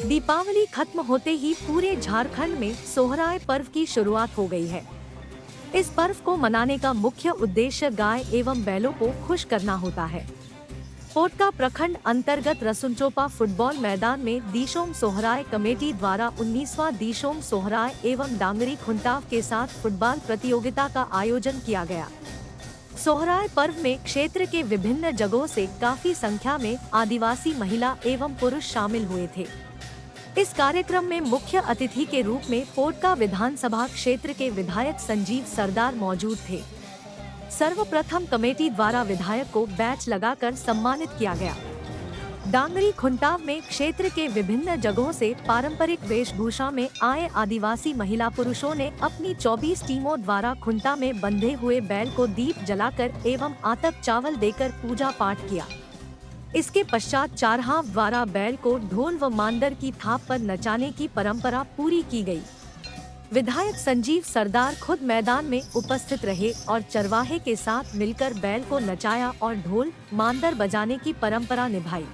दीपावली खत्म होते ही पूरे झारखंड में सोहराय पर्व की शुरुआत हो गई है। इस पर्व को मनाने का मुख्य उद्देश्य गाय एवं बैलों को खुश करना होता है। पोटका प्रखंड अंतर्गत रसुनचोपा फुटबॉल मैदान में दिशोम सोहराय कमेटी द्वारा 19वां दिशोम सोहराय एवं डांगरी खुंटाव के साथ फुटबॉल प्रतियोगिता का आयोजन किया गया। सोहराय पर्व में क्षेत्र के विभिन्न जगहों से काफी संख्या में आदिवासी महिला एवं पुरुष शामिल हुए थे। इस कार्यक्रम में मुख्य अतिथि के रूप में पोटका विधानसभा क्षेत्र के विधायक संजीव सरदार मौजूद थे। सर्वप्रथम कमेटी द्वारा विधायक को बैच लगाकर सम्मानित किया गया। डांगरी खुंटाव में क्षेत्र के विभिन्न जगहों से पारंपरिक वेशभूषा में आए आदिवासी महिला पुरुषों ने अपनी 24 टीमों द्वारा खुंटा में बंधे हुए बैल को दीप जलाकर एवं आतप चावल देकर पूजा पाठ किया। इसके पश्चात चारहाव द्वारा बैल को ढोल व मांदर की थाप पर नचाने की परंपरा पूरी की गई। विधायक संजीव सरदार खुद मैदान में उपस्थित रहे और चरवाहे के साथ मिलकर बैल को नचाया और ढोल मांदर बजाने की परंपरा निभाई।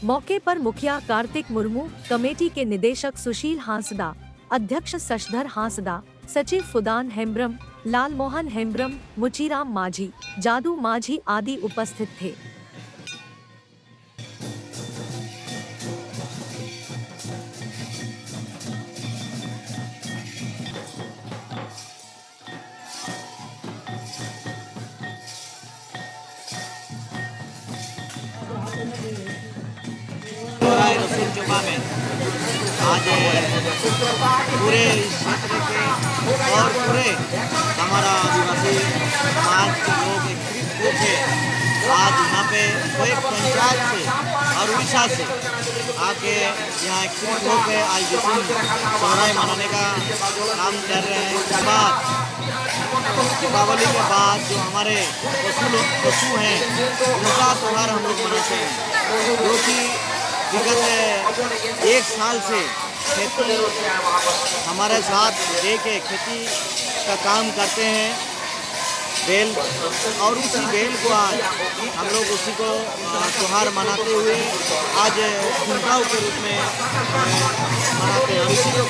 मौके पर मुखिया कार्तिक मुर्मू, कमेटी के निदेशक सुशील हांसदा, अध्यक्ष शशधर हांसदा, सचिव फुदान हेम्ब्रम, लालमोहन हेम्ब्रम, मुचीराम माझी, जादू माझी आदि उपस्थित थे। रसूलचोपा में आज पूरे इस क्षेत्र के और पूरे हमारा आदिवासी समाज के लोग एकत्रित होकर आज यहाँ पे कोई पंचायत से और उड़ीसा से आके यहाँ एकत्रित होकर आज सोहराय मनाने का काम कर रहे हैं। उसके बाद दीपावली के बाद जो हमारे पशु हैं उनका त्यौहार हम लोग मनाते हैं, जो कि विगत 1 साल से खेती हमारे साथ दे के खेती का काम करते हैं बैल, और उसी बैल को आज हम लोग उसी को त्यौहार मनाते हुए आज खुंटाव के रूप में मनाते हैं। इसी को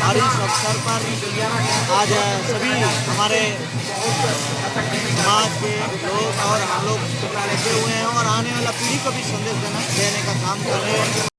और इस अवसर पर आज सभी हमारे समाज के लोग और हम लोग लगे हुए हैं और आने वाला पीढ़ी को भी संदेश देने का काम कर रहे हैं।